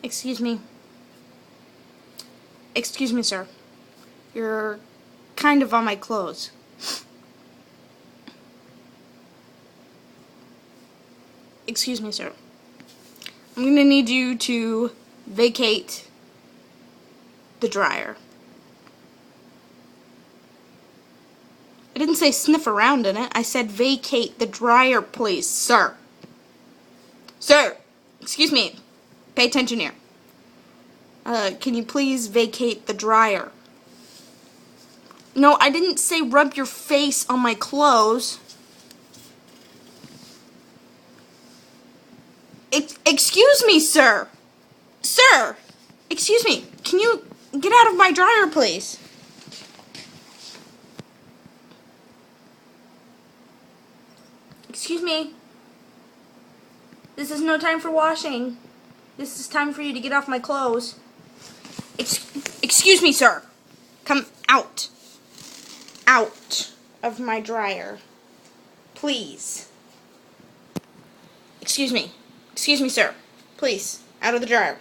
Excuse me. Excuse me, sir. You're kind of on my clothes. Excuse me, sir. I'm going to need you to vacate the dryer. I didn't say sniff around in it. I said vacate the dryer, please, sir. Sir, excuse me. Pay attention here. Can you please vacate the dryer? No, I didn't say rub your face on my clothes. Excuse me, sir. Sir, excuse me. Can you get out of my dryer, please? Excuse me. This is no time for washing. This is time for you to get off my clothes. Excuse me, sir. Come out. Out of my dryer. Please. Excuse me. Excuse me, sir. Please. Out of the dryer.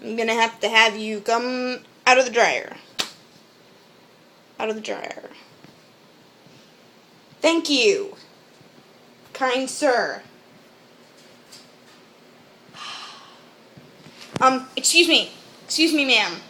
I'm gonna have you come out of the dryer. Out of the dryer. Thank you, kind sir. Excuse me, ma'am.